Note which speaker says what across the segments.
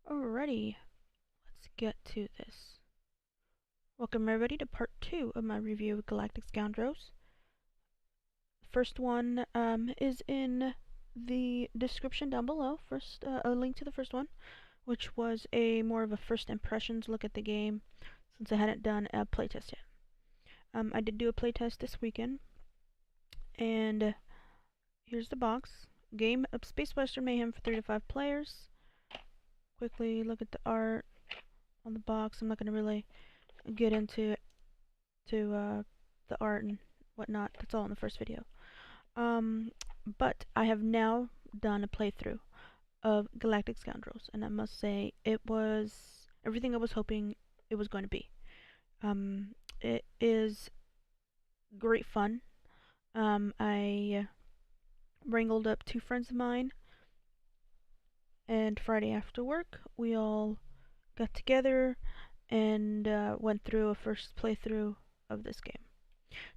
Speaker 1: Alrighty, let's get to this. Welcome everybody to part 2 of my review of Galactic Scoundrels. The first one is in the description down below. First, a link to the first one, which was a more of a first impressions look at the game, since I hadn't done a playtest yet. I did do a playtest this weekend, and here's the box. Game of Space Western Mayhem for 3 to 5 players. Quickly look at the art on the box. I'm not going to really get into the art and whatnot. That's all in the first video. But I have now done a playthrough of Galactic Scoundrels, and I must say it was everything I was hoping it was going to be. It is great fun. I wrangled up 2 friends of mine, and Friday after work we all got together and went through a first playthrough of this game.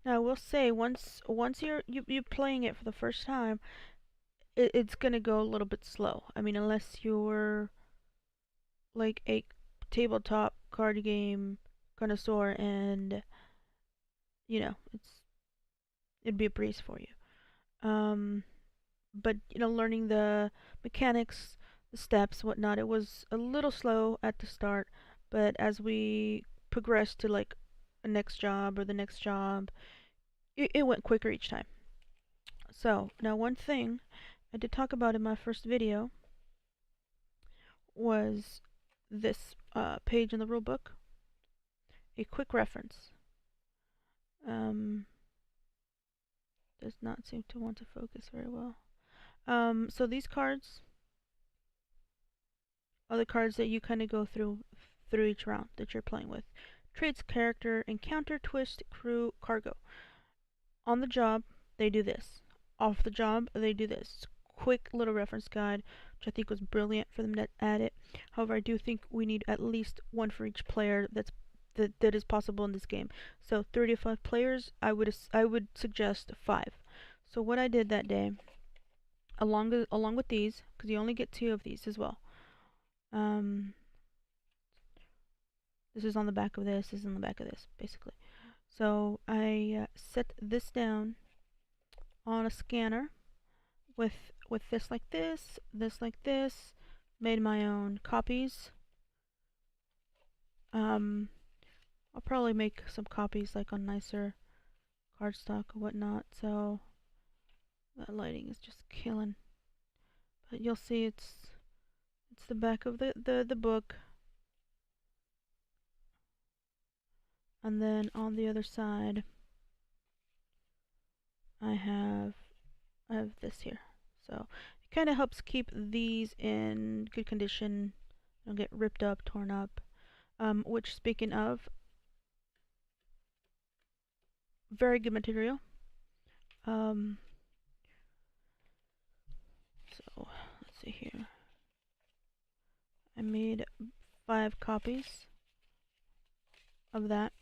Speaker 1: Now I will say, once you're playing it for the first time, it's gonna go a little bit slow. I mean, unless you're like a tabletop card game connoisseur, and you know, it'd be a breeze for you. But learning the mechanics, the steps, whatnot, it was a little slow at the start, but as we progressed to like a next job or the next job, it went quicker each time. So now, one thing I did talk about in my first video was this page in the rulebook, a quick reference. Does not seem to want to focus very well. So these cards are the cards that you kind of go through each round that you're playing with. Traits, character, encounter, twist, crew, cargo. On the job, they do this. Off the job, they do this. Quick little reference guide, which I think was brilliant for them to add it. However, I do think we need at least one for each player that is possible in this game. So 3 to 5 players, I would suggest 5. So what I did that day, along with these, because you only get 2 of these as well. This is on the back of this. This is on the back of this, basically. So I set this down on a scanner with this like this like this. Made my own copies. I'll probably make some copies like on nicer cardstock or whatnot. So that lighting is just killing. But you'll see it's the back of the book. And then on the other side, I have this here. So it kind of helps keep these in good condition. Don't get ripped up, torn up. Which, speaking of, very good material. So let's see here. I made 5 copies of that.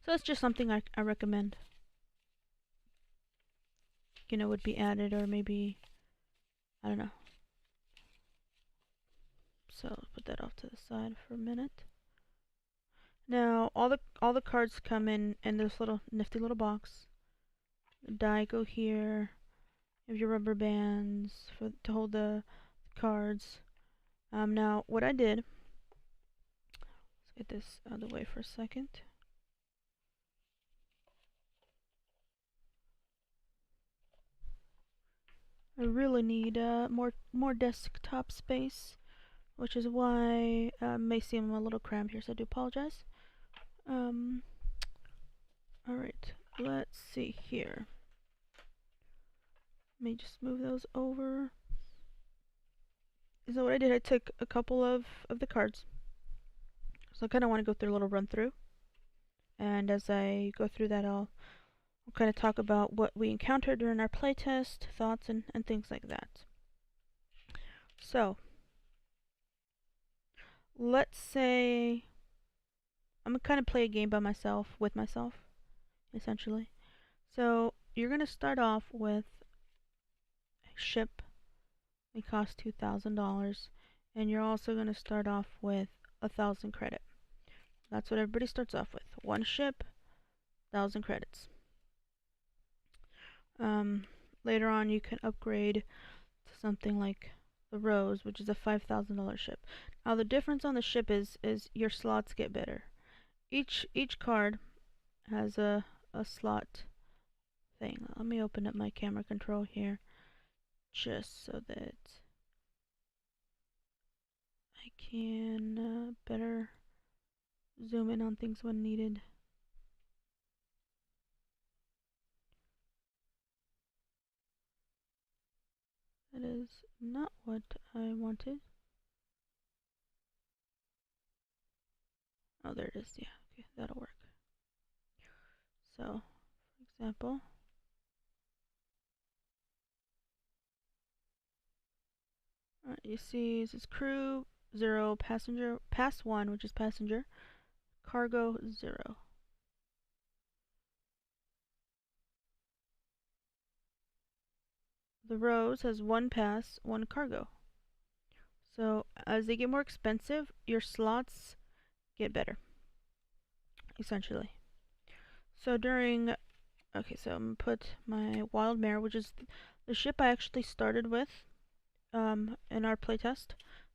Speaker 1: So that's just something I recommend. Would be added, or maybe, I don't know. So put that off to the side for a minute. Now all the cards come in this little nifty little box. The die go here. You have your rubber bands to hold the cards. Now what I did, let's get this out of the way for a second. I really need more desktop space, which is why may seem a little cramped here, so I do apologize. Alright, let's see here. Let me just move those over. So what I did, I took a couple of the cards. So I kind of want to go through a little run through. And as I go through that, I'll kind of talk about what we encountered during our playtest, thoughts, and things like that. So let's say I'm gonna kind of play a game by myself, with myself, essentially. So you're gonna start off with a ship. It costs $2,000. And you're also going to start off with 1,000 credit. That's what everybody starts off with. One ship, 1,000 credits. Later on you can upgrade to something like the Rose, which is a $5,000 ship. Now the difference on the ship is your slots get better. Each card has a slot thing. Let me open up my camera control here just so that I can better zoom in on things when needed. That is not what I wanted. Oh, there it is. Yeah, okay, that'll work. So, for example, alright, you see this is crew 0, passenger, pass 1, which is passenger, cargo 0. The Rose has 1 pass, 1 cargo. So as they get more expensive, your slots get better, essentially. So during, okay, so I'm gonna put my Wild Mare, which is the ship I actually started with in our playtest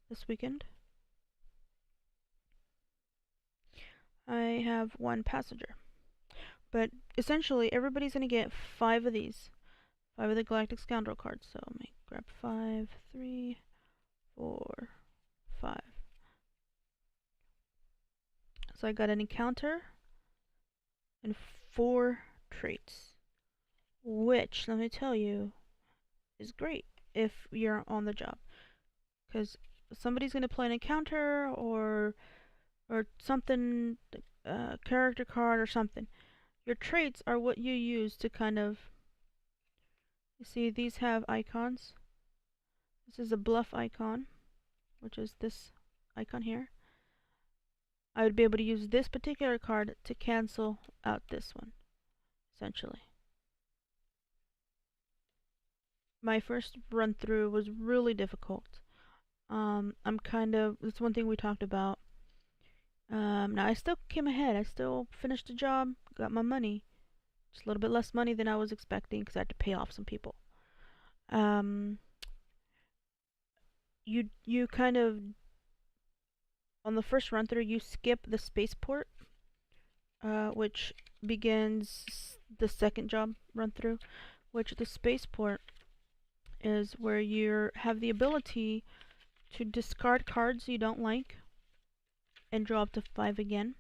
Speaker 1: this weekend. I have 1 passenger. But essentially, everybody's gonna get 5 of these. 5 of the Galactic Scoundrel cards. So let me grab 5, 3, 4, 5. So I got an encounter and 4 traits, which, let me tell you, is great if you're on the job, because somebody's gonna play an encounter or something, character card or something. Your traits are what you use to kind of, you see these have icons. This is a bluff icon, which is this icon here. I would be able to use this particular card to cancel out this one, essentially. My first run through was really difficult. That's one thing we talked about. Now I still came ahead. I still finished the job, got my money. Just a little bit less money than I was expecting because I had to pay off some people. You kind of, on the first run through, you skip the spaceport, which begins the second job run through, which the spaceport is where you have the ability to discard cards you don't like and draw up to 5 again.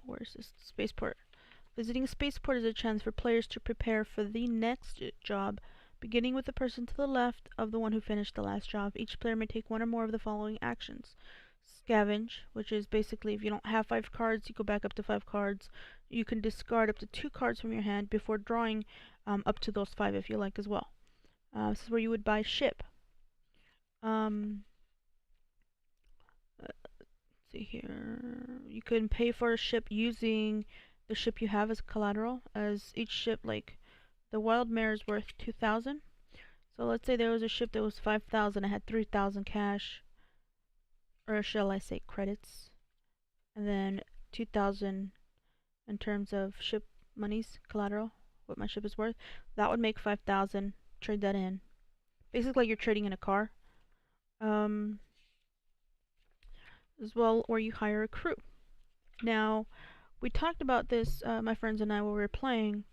Speaker 1: Where's this spaceport? Visiting a spaceport is a chance for players to prepare for the next job, beginning with the person to the left of the one who finished the last job. Each player may take 1 or more of the following actions. Scavenge, which is basically if you don't have 5 cards, you go back up to 5 cards. You can discard up to 2 cards from your hand before drawing up to those 5 if you like as well. This is where you would buy ship. Let's see here. You can pay for a ship using the ship you have as collateral, as each ship, like the Wild Mare is worth 2,000. So let's say there was a ship that was 5,000. I had 3,000 cash, or shall I say credits, and then 2,000 in terms of ship monies, collateral, what my ship is worth. That would make 5,000. Trade that in. Basically, like you're trading in a car. As well, or you hire a crew. Now, we talked about this, my friends and I, while we were playing.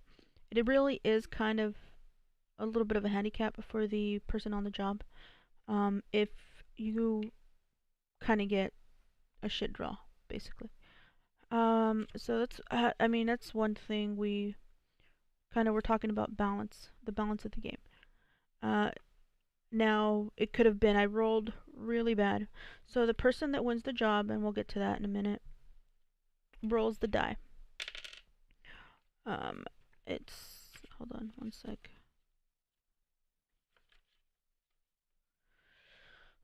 Speaker 1: It really is kind of a little bit of a handicap for the person on the job. If you kind of get a shit draw, basically. So that's, I mean, that's one thing we kind of were talking about, balance, the balance of the game. Now, it could have been I rolled really bad. So the person that wins the job, and we'll get to that in a minute, rolls the die. It's, hold on one sec.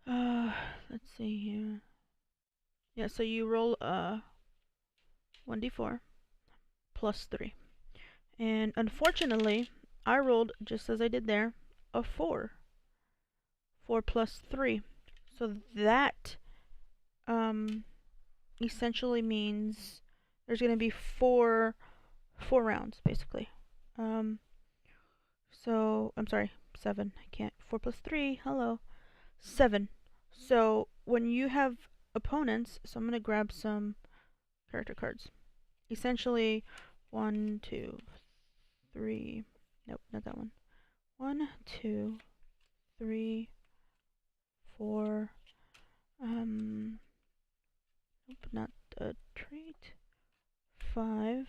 Speaker 1: Let's see here. Yeah, so you roll 1d4 plus 3. And unfortunately, I rolled, just as I did there, a 4. 4 plus 3. So that essentially means there's going to be four rounds basically. So I'm sorry, 7. I can't. 4 plus 3. Hello, 7. So when you have opponents, so I'm going to grab some character cards. Essentially, 1, 2, 3. Nope, not that one. 1, 2, 3, 4. Nope, not a trait. 5.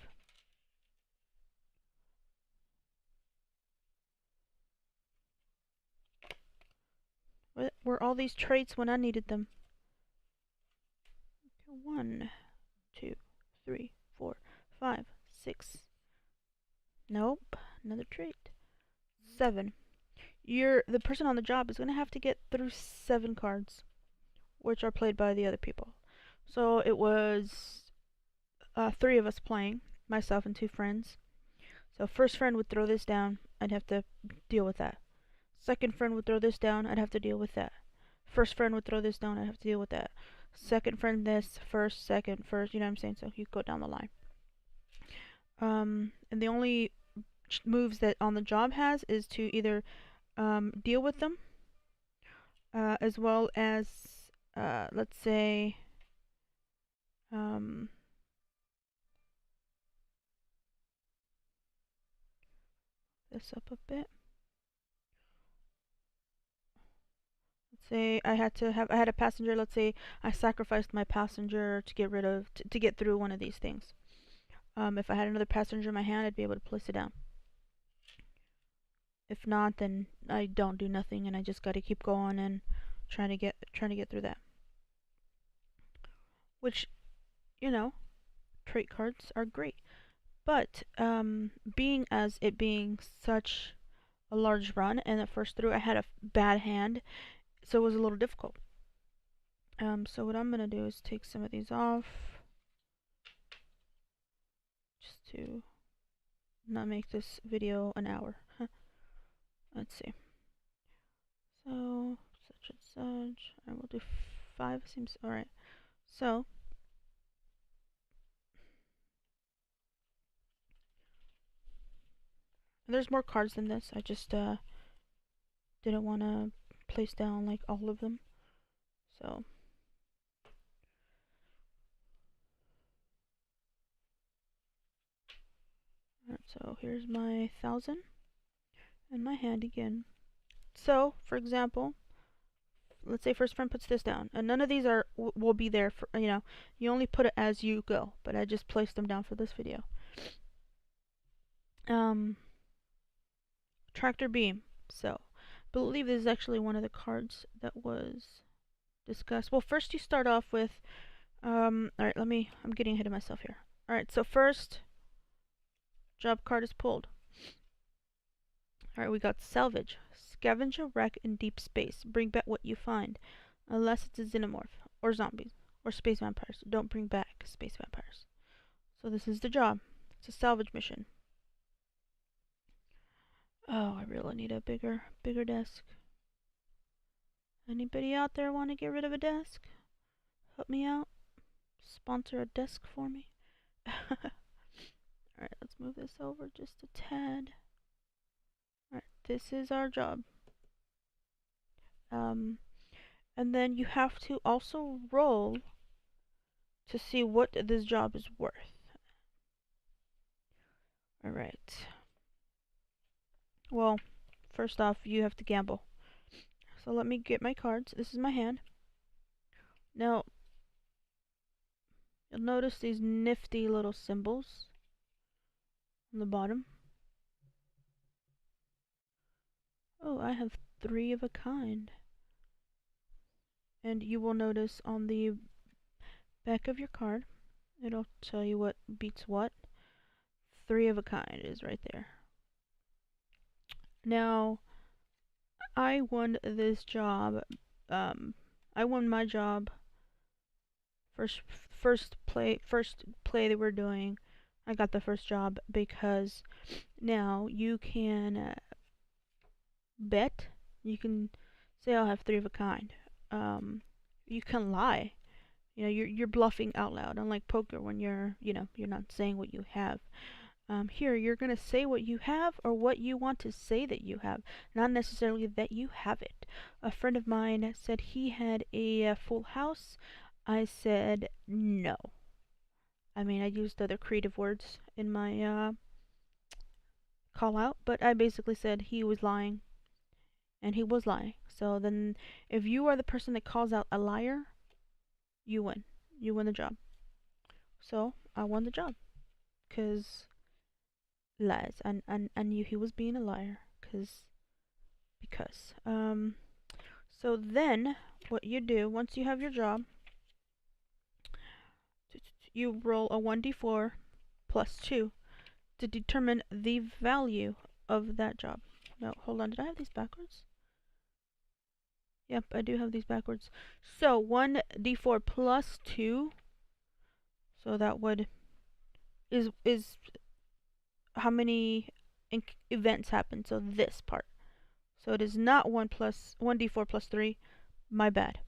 Speaker 1: Where were all these traits when I needed them? 1, 2, 3, 4, 5, 6. Nope, another trait. 7. The person on the job is going to have to get through 7 cards, which are played by the other people. So it was 3 of us playing, myself and 2 friends. So first friend would throw this down, I'd have to deal with that. Second friend would throw this down, I'd have to deal with that. First friend would throw this down, I'd have to deal with that. Second friend this, first, second, first, you know what I'm saying? So you go down the line. And the only moves that on the job has is to either deal with them, as well as, let's say, this up a bit. Let's say I had a passenger. Let's say I sacrificed my passenger to get rid of to get through one of these things. If I had another passenger in my hand, I'd be able to place it down. If not, then I don't do nothing, and I just got to keep going and trying to get through that. Which, you know, trait cards are great, but being such a large run, and the first through I had a bad hand, so it was a little difficult. So what I'm gonna do is take some of these off, just to not make this video an hour. Let's see. So such and such. I will do 5. Seems alright. So there's more cards than this. I just didn't want to place down like all of them. So alright, so here's my 1,000 and my hand again. So for example, let's say first friend puts this down, and none of these will be there for, you know, you only put it as you go, but I just placed them down for this video. Tractor beam. So I believe this is actually one of the cards that was discussed. Well, first you start off with alright, I'm getting ahead of myself here. Alright, so first job card is pulled. Alright, we got salvage. Scavenge a wreck in deep space. Bring back what you find. Unless it's a xenomorph, or zombies, or space vampires. Don't bring back space vampires. So this is the job. It's a salvage mission. Oh, I really need a bigger desk. Anybody out there want to get rid of a desk? Help me out. Sponsor a desk for me. Alright, let's move this over just a tad. Alright, this is our job. And then you have to also roll to see what this job is worth. Alright. Well, first off, you have to gamble. So let me get my cards. This is my hand. Now, you'll notice these nifty little symbols on the bottom. Oh, I have 3 of a kind. And you will notice on the back of your card, it'll tell you what beats what. 3 of a kind is right there. Now, I won this job. I won my job. First play they were doing. I got the first job because now you can bet. You can say I'll have 3 of a kind. you can lie. You know, you're bluffing out loud, unlike poker when you're not saying what you have. Here, you're gonna say what you have or what you want to say that you have, not necessarily that you have it. A friend of mine said he had a full house. I said no. I mean, I used other creative words in my call out, but I basically said he was lying, and he was lying. So then, if you are the person that calls out a liar, you win. You win the job. So I won the job, cause lies. And I knew he was being a liar, because. So then, what you do once you have your job, you roll a 1d4 plus 2 to determine the value of that job. No, hold on. Did I have these backwards? Yep, I do have these backwards. So 1d4 plus 2. So that would is how many events happen. So this part. So it is not 1d4 plus 3. My bad.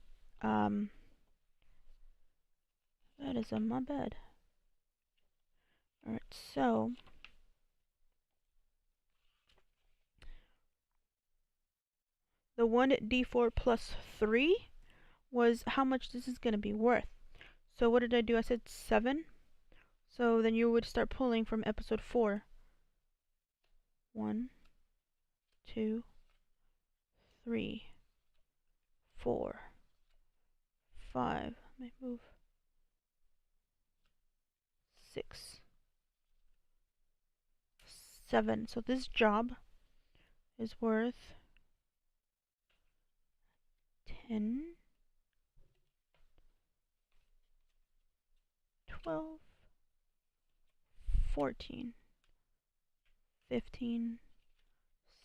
Speaker 1: That is my bad. Alright, so the 1d4 plus 3 was how much this is going to be worth. So what did I do? I said 7. So then you would start pulling from episode 4. 1, 2, 3, 4, 5. Let me move. 6, 7. So this job is worth 10, 12, 14, 15,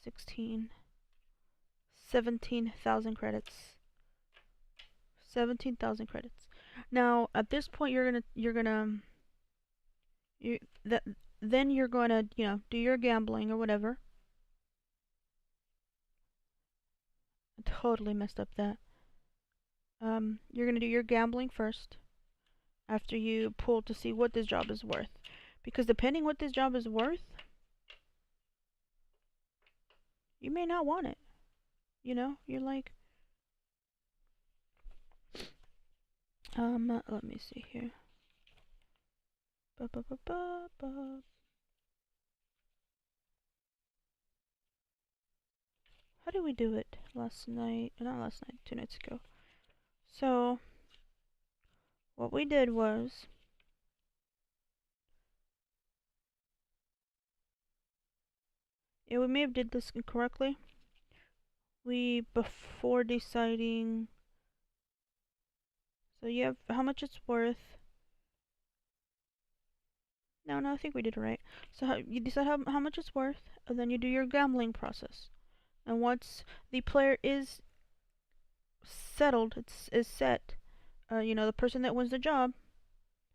Speaker 1: 16, 17,000 credits. 17,000 credits. Now, at this point, then you're gonna, do your gambling or whatever. I totally messed up that. You're gonna do your gambling first, after you pull to see what this job is worth. Because depending what this job is worth, you may not want it. You're like, let me see here. Ba ba ba ba ba. How did we do it last night? Not last night, 2 nights ago. So, what we did was, we may have did this incorrectly. Before deciding, so you have how much it's worth. No, I think we did it right. So you decide how much it's worth, and then you do your gambling process. And once the player is settled, is set, the person that wins the job,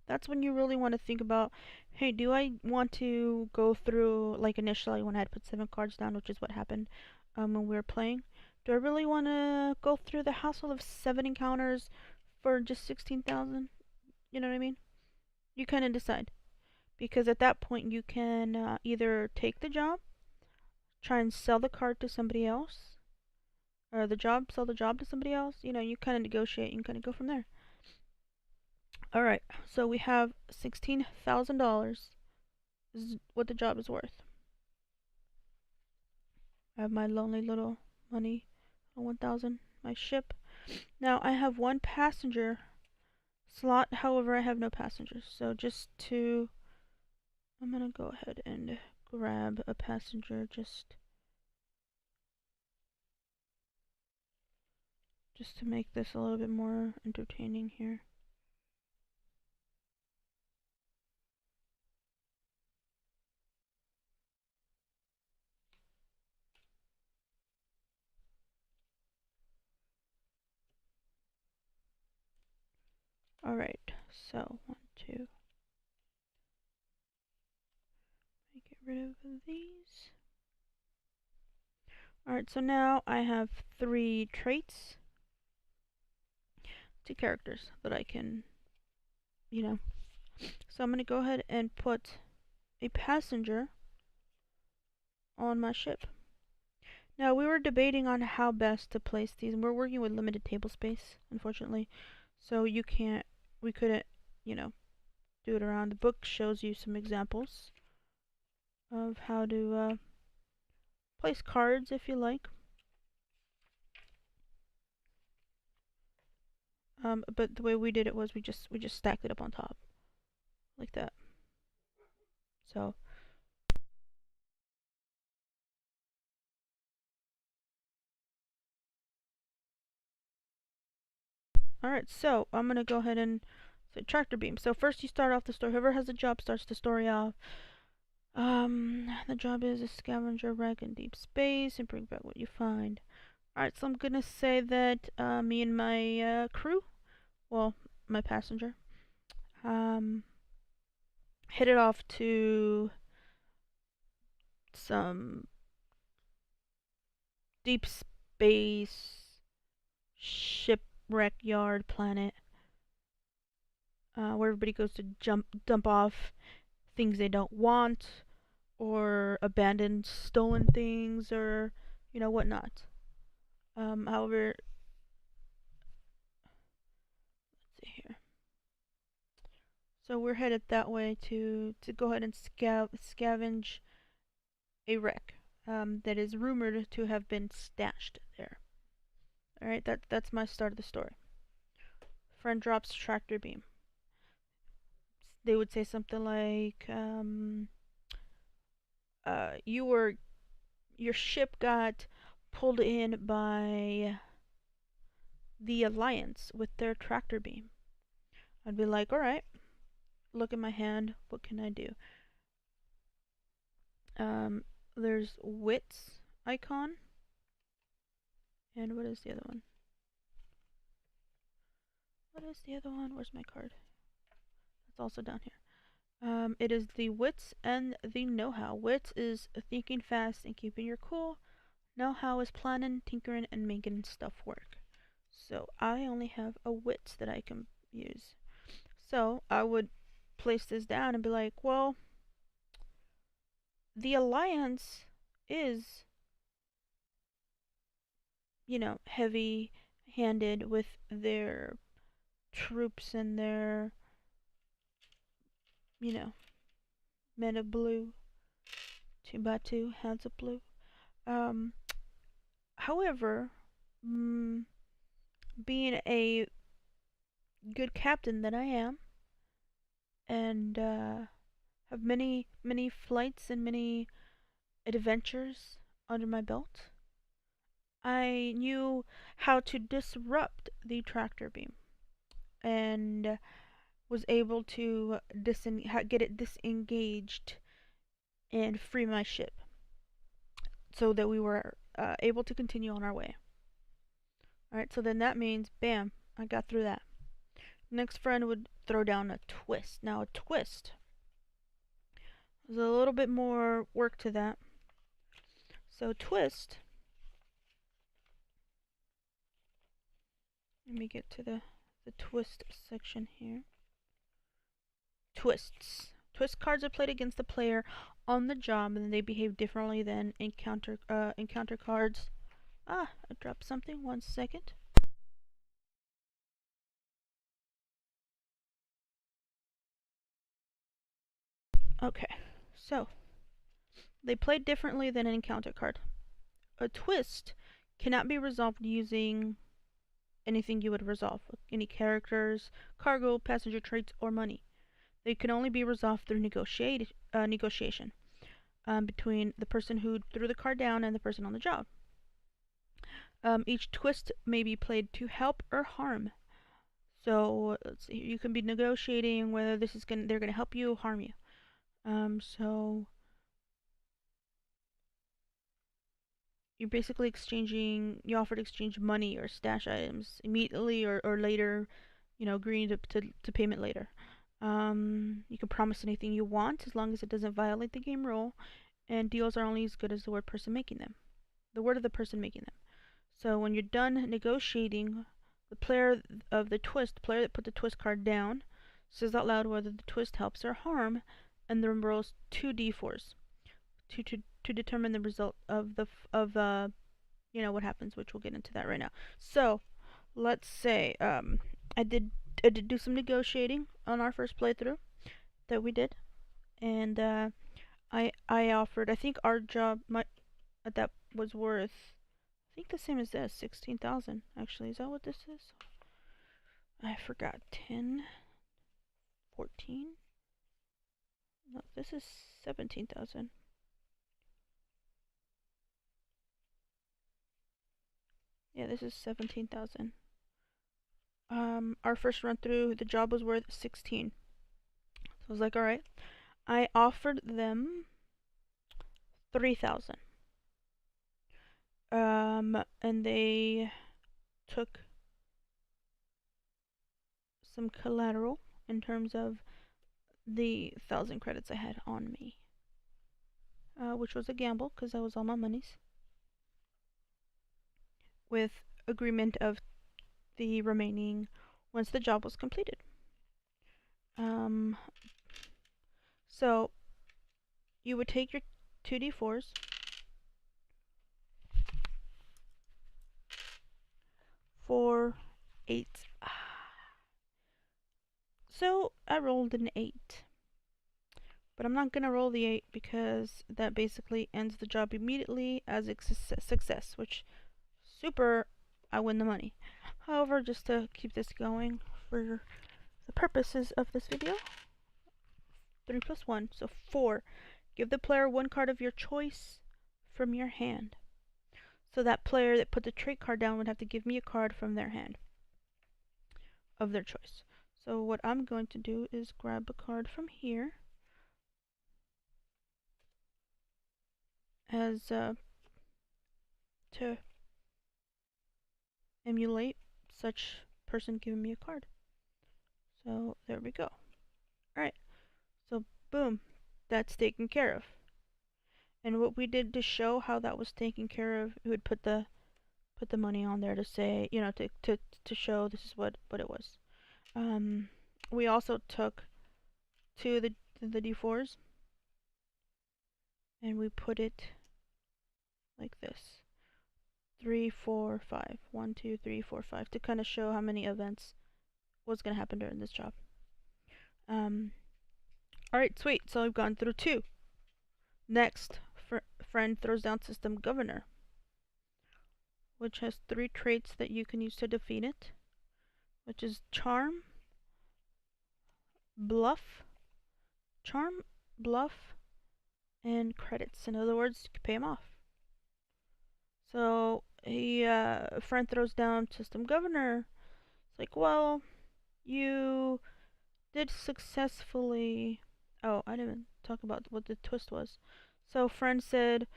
Speaker 1: that's when you really want to think about, hey, do I want to go through, like initially when I had put 7 cards down, which is what happened when we were playing. Do I really want to go through the hassle of 7 encounters for just 16,000? You know what I mean? You kind of decide. Because at that point you can either take the job, try and sell the card to somebody else, or sell the job to somebody else. You kind of negotiate and kind of go from there. Alright, so we have $16,000 is what the job is worth. I have my lonely little money, 1,000, my ship. Now I have 1 passenger slot, however I have no passengers. So I'm gonna go ahead and grab a passenger just to make this a little bit more entertaining here. Alright, so 1, 2. Get rid of these. Alright, so now I have 3 traits. 2 characters that I can, you know. So I'm going to go ahead and put a passenger on my ship. Now, we were debating on how best to place these, and we're working with limited table space, unfortunately. So we couldn't, you know, do it around. The book shows you some examples of how to place cards if you like. But the way we did it was we just stacked it up on top, like that. So. Alright, so I'm gonna go ahead and say tractor beam. So first you start off the story. Whoever has the job starts the story off. The job is a scavenger wreck in deep space and bring back what you find. Alright, so I'm gonna say that me and my crew, well, my passenger, headed off to some deep space shipwreck yard planet where everybody goes to dump off things they don't want, or abandoned stolen things, or whatnot. However, let's see here. So we're headed that way to go ahead and scavenge a wreck that is rumored to have been stashed there. All right, that's my start of the story. Friend drops tractor beam. They would say something like, your ship got pulled in by the Alliance with their tractor beam. I'd be like, alright, look at my hand, what can I do? There's Wits icon, and what is the other one? Where's my card? It's also down here. It is the Wits and the Know-How. Wits is thinking fast and keeping your cool. Know-How is planning, tinkering, and making stuff work. So I only have a Wits that I can use. So I would place this down and be like, well, the Alliance is, heavy-handed with their troops and their, men of blue, 2x2, hands of blue. However, being a good captain that I am, and have many flights and many adventures under my belt, I knew how to disrupt the tractor beam, and was able to get it disengaged and free my ship, so that we were able to continue on our way. Alright, so then that means, bam, I got through that. Next friend would throw down a twist. Now a twist, there's a little bit more work to that. So twist, let me get to the twist section here. Twists. Twist cards are played against the player on the job, and they behave differently than encounter cards. I dropped something. 1 second. Okay, so they play differently than an encounter card. A twist cannot be resolved using anything you would resolve, any characters, cargo, passenger traits, or money. They can only be resolved through negotiation between the person who threw the card down and the person on the job. Each twist may be played to help or harm. So let's see, you can be negotiating whether they're gonna help you or harm you. So you're basically you offer to exchange money or stash items immediately or later, agreeing to payment later. You can promise anything you want as long as it doesn't violate the game rule, and deals are only as good as the word of the person making them. So when you're done negotiating The player of the twist, the player that put the twist card down, says out loud whether the twist helps or harm, and then rolls 2d4s to determine the result of what happens, which we'll get into that right now. So, let's say I did do some negotiating on our first playthrough that we did, and I offered. I think our job that was worth. I think the same as this, 16,000. Actually, is that what this is? I forgot. 10, 14. No, this is 17,000. Yeah, this is 17,000. Our first run through, the job was worth 16. So I was like, all right. I offered them 3,000. And they took some collateral in terms of the 1,000 credits I had on me, which was a gamble because that was all my monies, with agreement of the remaining once the job was completed. So you would take your 2d4s, four, 8. So I rolled an 8. But I'm not gonna roll the 8 because that basically ends the job immediately as a success, which super, I win the money. However, just to keep this going for the purposes of this video, 3 plus 1, so 4. Give the player one card of your choice from your hand. So that player that put the trait card down would have to give me a card from their hand of their choice. So what I'm going to do is grab a card from here as to emulate such person giving me a card. So there we go. Alright, so boom, that's taken care of. And what we did to show how that was taken care of, we would put the money on there to say, to show this is what it was. We also took 2 of the d4s and we put it like this. 3, 4, 5. 1, 2, 3, 4, 5 to kind of show how many events was going to happen during this job. Alright, sweet. So we've gone through 2. Next, friend throws down system governor, which has 3 traits that you can use to defeat it, which is charm, bluff, and credits. In other words, you can pay him off. So friend throws down system governor. It's like, well, you did successfully. Oh, I didn't even talk about what the twist was. So friend said,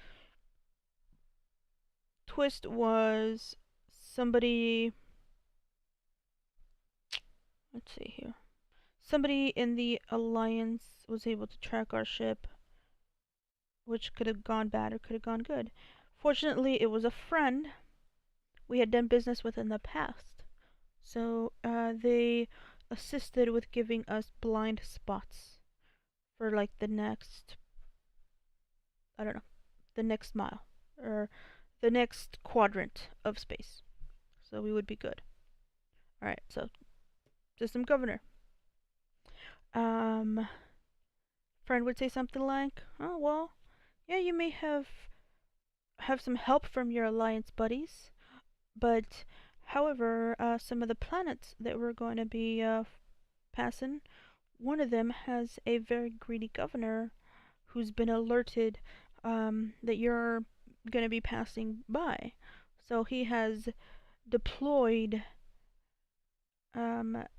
Speaker 1: twist was somebody. Let's see here. Somebody in the alliance was able to track our ship, which could have gone bad or could have gone good. Fortunately, it was a friend we had done business with in the past. So they assisted with giving us blind spots for like the next, I don't know, the next mile or the next quadrant of space. So we would be good. Alright, so system governor. Friend would say something like, oh well, yeah, you may have some help from your alliance buddies, but however, some of the planets that we're going to be passing, one of them has a very greedy governor who's been alerted that you're going to be passing by. So he has deployed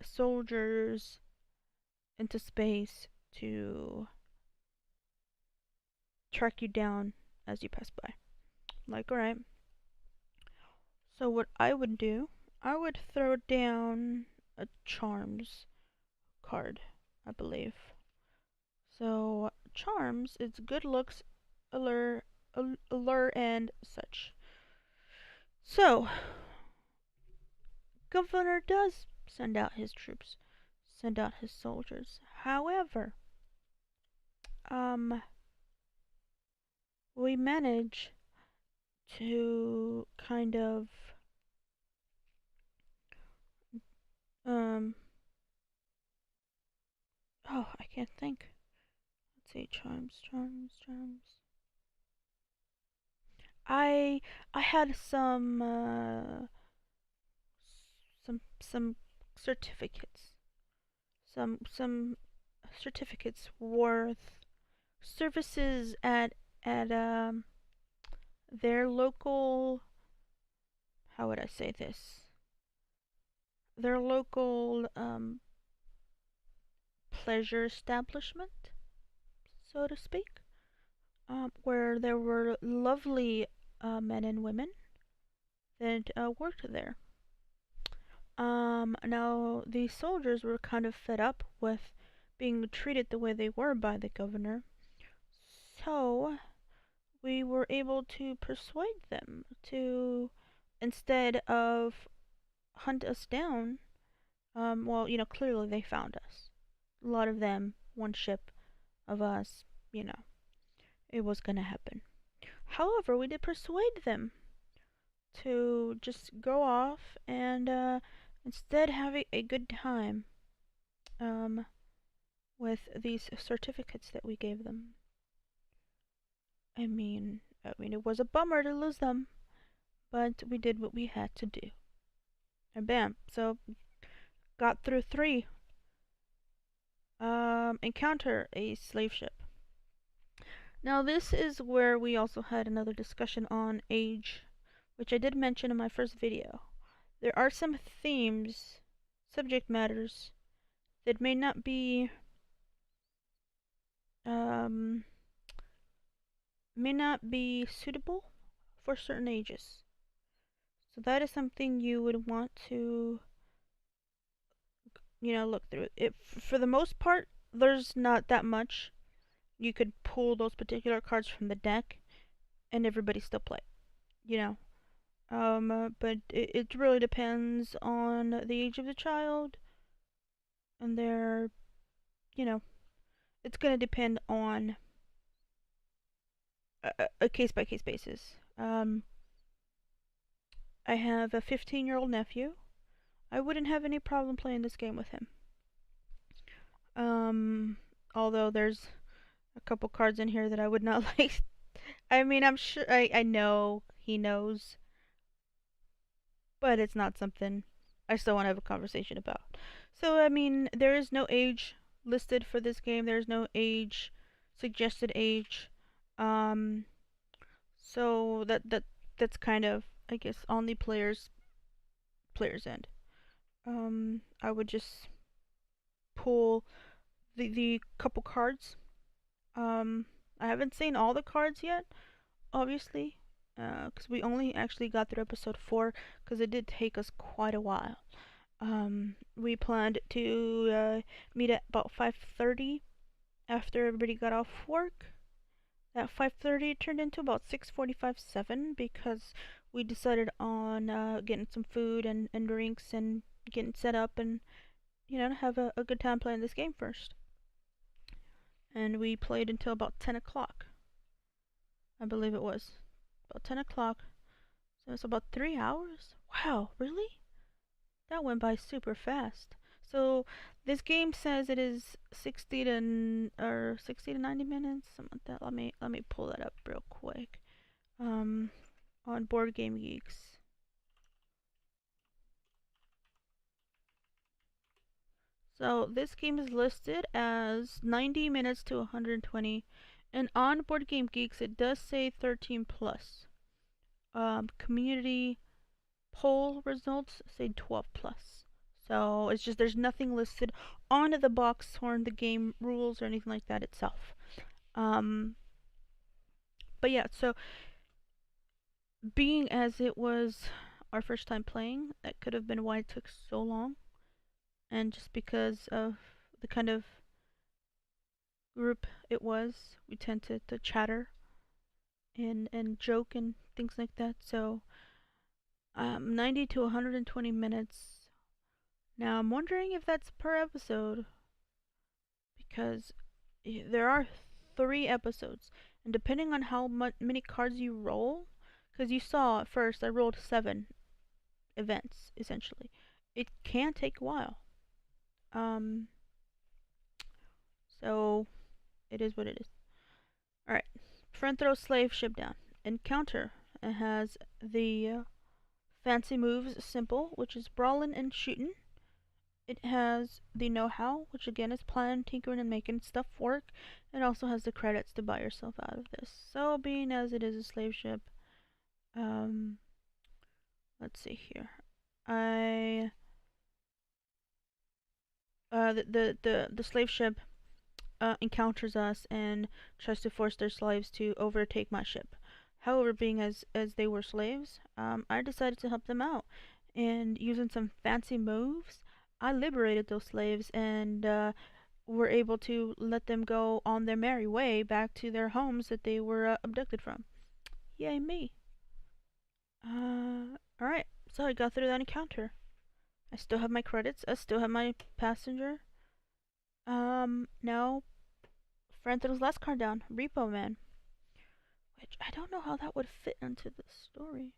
Speaker 1: soldiers into space to track you down as you pass by. Like, alright. So what I would do, I would throw down a charms card, I believe. So charms, it's good looks, allure, and such. So governor does send out his troops, send out his soldiers. However, we manage to kind of oh, I can't think. Let's see, charms. I had some certificates, some certificates worth services at their local, how would I say this? Their local pleasure establishment, so to speak, where there were lovely men and women that worked there. Now these soldiers were kind of fed up with being treated the way they were by the governor, so we were able to persuade them to, instead of hunt us down, well, clearly they found us. A lot of them, one ship of us, it was gonna happen. However, we did persuade them to just go off and instead have a good time with these certificates that we gave them. I mean, it was a bummer to lose them, but we did what we had to do. And bam, so got through 3. Encounter a slave ship. Now this is where we also had another discussion on age, which I did mention in my first video. There are some themes, subject matters, that may not be suitable for certain ages. So that is something you would want to, look through. For the most part, there's not that much. You could pull those particular cards from the deck, and everybody still play. But it really depends on the age of the child, and their, it's gonna depend on a case-by-case basis. I have a 15-year-old nephew. I wouldn't have any problem playing this game with him. Although there's a couple cards in here that I would not like. I mean, I'm sure, I know he knows, but it's not something I still want to have a conversation about. So, I mean, there is no age listed for this game. There's no age, suggested age. So that's kind of, I guess, on the player's end. I would just pull the couple cards. I haven't seen all the cards yet, obviously, because we only actually got through episode 4, because it did take us quite a while. We planned to meet at about 5:30 after everybody got off work. That 5:30 turned into about 6:45, 7, because we decided on getting some food and drinks and getting set up and, have a good time playing this game first. And we played until about 10 o'clock. I believe it was. About 10 o'clock. So it's about 3 hours? Wow, really? That went by super fast. So this game says it is 60 to 90 minutes, something like that. Let me pull that up real quick. On Board Game Geeks. So this game is listed as 90 minutes to 120, and on Board Game Geeks it does say 13 plus. Community poll results say 12 plus. So it's just, there's nothing listed on the box or in the game rules or anything like that itself. But yeah, so being as it was our first time playing, that could have been why it took so long. And just because of the kind of group it was, we tend to chatter and joke and things like that. So 90 to 120 minutes Now I'm wondering if that's per episode, because there are 3 episodes, and depending on how many cards you roll, because you saw at first I rolled 7 events essentially, it can take a while. Um, so it is what it is. All right, friend throws slave ship down. Encounter. It has the fancy moves simple, which is brawling and shooting. It has the know-how, which again is planning, tinkering, and making stuff work. It also has the credits to buy yourself out of this. So, being as it is a slave ship, let's see here. The slave ship encounters us and tries to force their slaves to overtake my ship. However, being as they were slaves, I decided to help them out, and using some fancy moves, I liberated those slaves and were able to let them go on their merry way back to their homes that they were abducted from. Yay me! Alright, so I got through that encounter. I still have my credits. I still have my passenger. Now friend throws last card down, Repo Man. Which I don't know how that would fit into the story.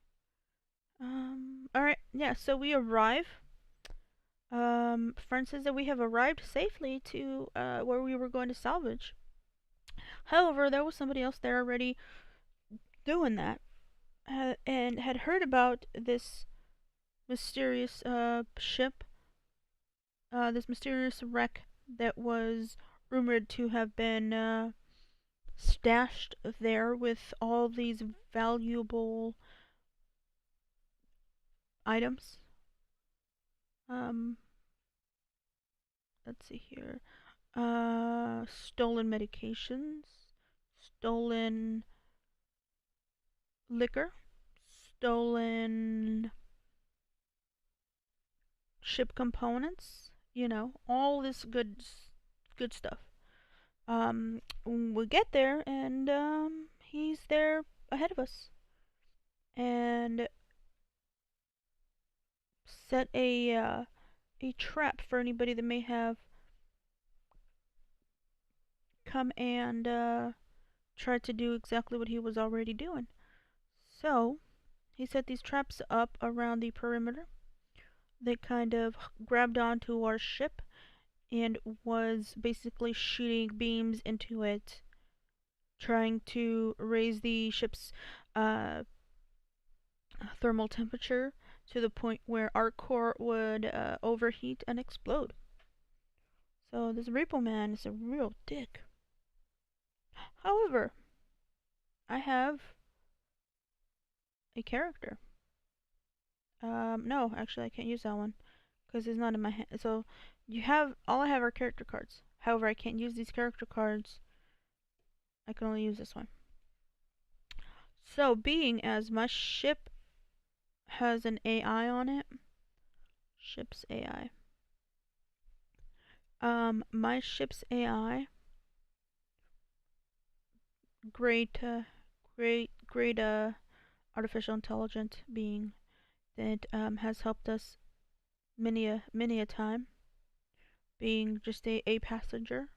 Speaker 1: Alright, yeah, so we arrive. Friend says that we have arrived safely to where we were going to salvage. However, there was somebody else there already doing that, and had heard about this mysterious ship, this mysterious wreck that was rumored to have been stashed there with all these valuable items. Let's see here. Stolen medications, stolen liquor, stolen ship components, you know, all this good stuff. We get there and he's there ahead of us and set a trap for anybody that may have come and tried to do exactly what he was already doing. So he set these traps up around the perimeter. They kind of grabbed onto our ship and was basically shooting beams into it, trying to raise the ship's thermal temperature to the point where our core would overheat and explode. So this Repo Man is a real dick. However, I have a character. No, actually I can't use that one because it's not in my hand. So all I have are character cards. However, I can't use these character cards. I can only use this one. So being as my ship has an AI on it, ship's AI. My ship's AI, great artificial intelligent being that has helped us many a time, being just a passenger,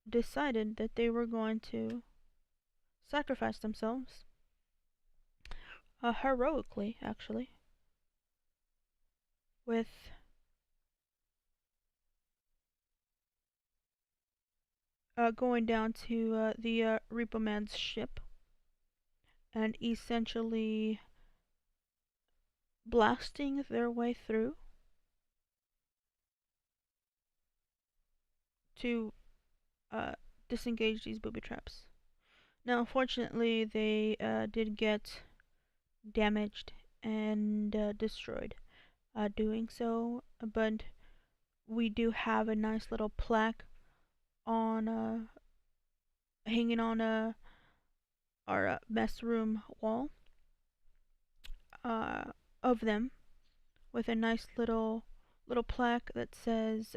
Speaker 1: decided that they were going to sacrifice themselves, heroically actually, with going down to the Repo Man's ship and essentially blasting their way through to disengage these booby traps. Now, unfortunately, they did get damaged and destroyed doing so, but we do have a nice little plaque on hanging on our mess room wall of them with a nice little plaque that says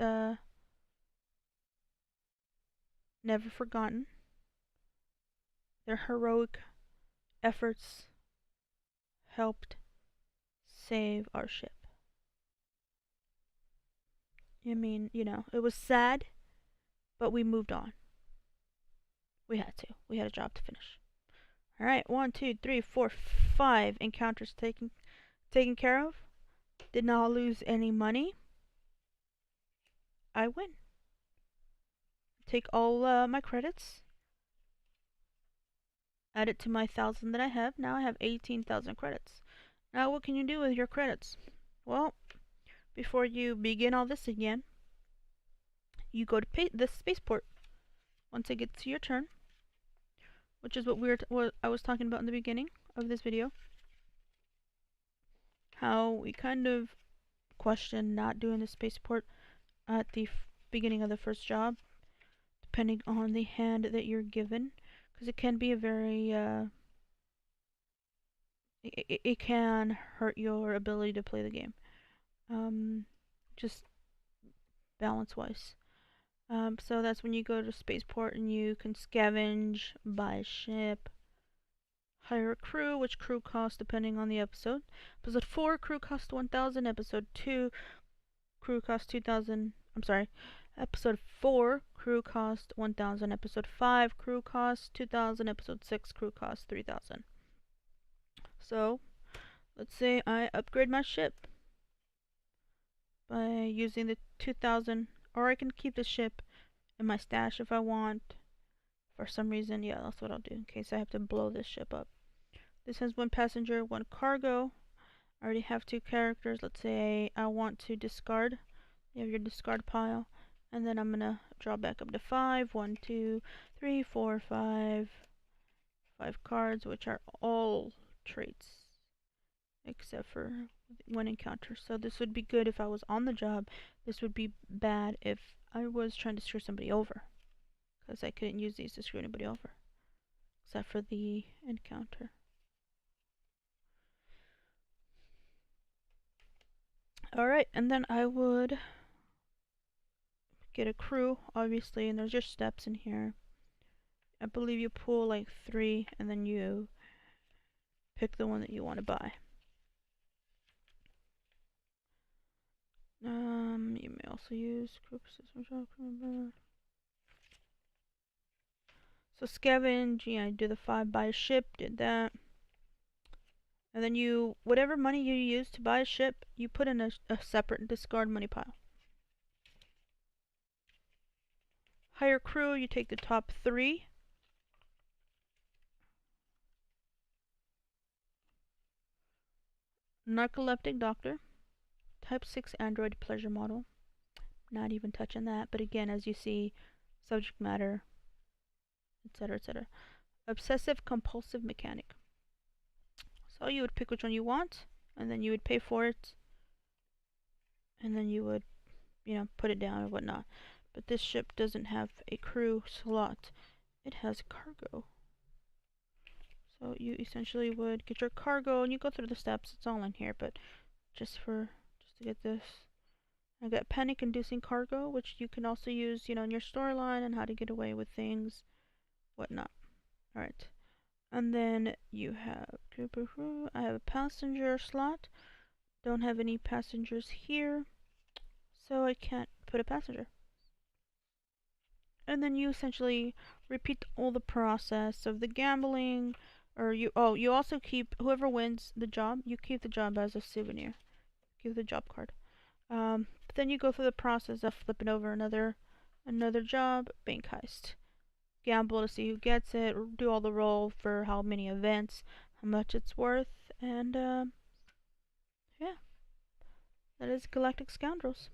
Speaker 1: never forgotten. Their heroic efforts helped save our ship. I mean, you know, it was sad, but we moved on. We had to. We had a job to finish. Alright, 1, 2, 3, 4, 5 encounters taken care of. Did not lose any money. I win. Take all my credits. Add it to my 1,000 that I have. Now I have 18,000 credits. Now what can you do with your credits? Well, before you begin all this again, you go to the spaceport once it gets to your turn, which is what I was talking about in the beginning of this video. How we kind of question not doing the spaceport at the beginning of the first job, depending on the hand that you're given, because it can be a very it can hurt your ability to play the game, just balance wise. So that's when you go to spaceport and you can scavenge, buy a ship, hire a crew, which crew costs depending on the episode. Episode 4, crew cost 1,000. Episode 2, crew cost 2,000. I'm sorry. Episode 4, crew cost 1,000. Episode 5, crew cost 2,000. Episode 6, crew cost 3,000. So, let's say I upgrade my ship by using the 2,000, or I can keep the ship in my stash if I want. For some reason, yeah, that's what I'll do in case I have to blow this ship up. This has 1 passenger, 1 cargo. I already have 2 characters. Let's say I want to discard. You have your discard pile. And then I'm gonna draw back up to 5. 1, 2, 3, 4, 5. 5 cards, which are all traits. Except for 1 encounter. So this would be good if I was on the job. This would be bad if I was trying to screw somebody over. Because I couldn't use these to screw anybody over. Except for the encounter. Alright, and then I would get a crew, obviously, and there's just steps in here. I believe you pull like 3, and then you pick the one that you want to buy. You may also use crew system. So scavenge, yeah, do the 5, buy a ship, did that. And then you, whatever money you use to buy a ship, you put in a separate discard money pile. Hire crew, you take the top 3. Narcoleptic doctor. Type 6 android pleasure model. Not even touching that, but again, as you see, subject matter, etc., etc. Obsessive compulsive mechanic. So you would pick which one you want, and then you would pay for it, and then you would, you know, put it down or whatnot. But this ship doesn't have a crew slot. It has cargo. So you essentially would get your cargo, and you go through the steps. It's all in here, but just to get this. I got panic-inducing cargo, which you can also use, you know, in your storyline and how to get away with things, whatnot. Alright. And then you have, I have a passenger slot. Don't have any passengers here, so I can't put a passenger. And then you essentially repeat all the process of the gambling, or you also keep, whoever wins the job, you keep the job as a souvenir. Give the job card. But then you go through the process of flipping over another job, bank heist. Gamble to see who gets it, or do all the roll for how many events, how much it's worth, and yeah. That is Galactic Scoundrels.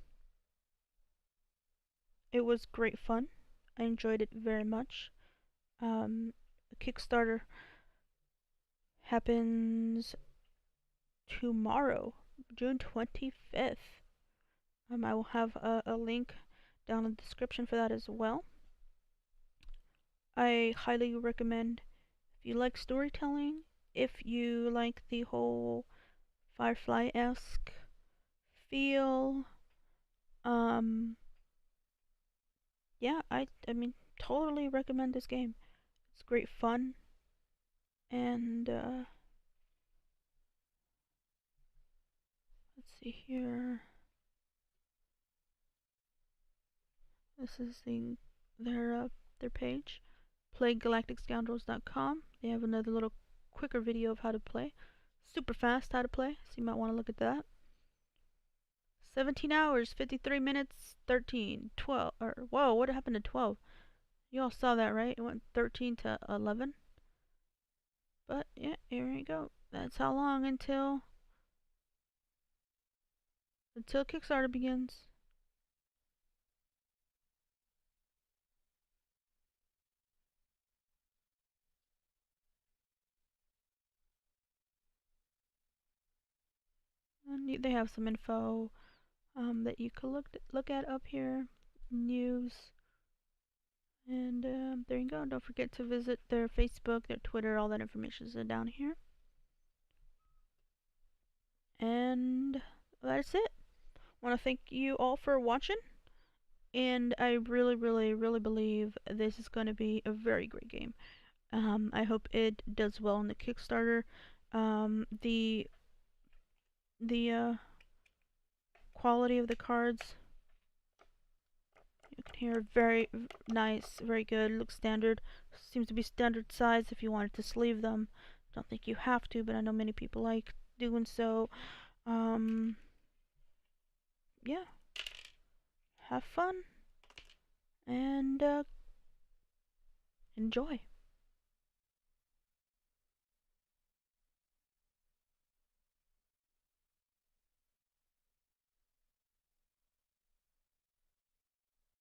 Speaker 1: It was great fun. I enjoyed it very much. The Kickstarter happens tomorrow, June 25th. I will have a link down in the description for that as well. I highly recommend, if you like storytelling, if you like the whole Firefly-esque feel, yeah, I mean, totally recommend this game. It's great fun, and see here. This is their page. PlayGalacticScoundrels.com. They have another little quicker video of how to play. Super fast how to play, so you might want to look at that. 17 hours, 53 minutes, 13, 12, or whoa, what happened to 12? You all saw that, right? It went 13 to 11. But yeah, here we go. That's how long until Kickstarter begins. And they have some info that you could look at up here, news, and there you go. Don't forget to visit their Facebook, their Twitter, all that information is down here. And that's it. I want to thank you all for watching, and I really, really, really believe this is going to be a very great game. I hope it does well in the Kickstarter. The quality of the cards, you can hear, very nice, very good. Looks standard. Seems to be standard size if you wanted to sleeve them. Don't think you have to, but I know many people like doing so. Yeah. Have fun and enjoy.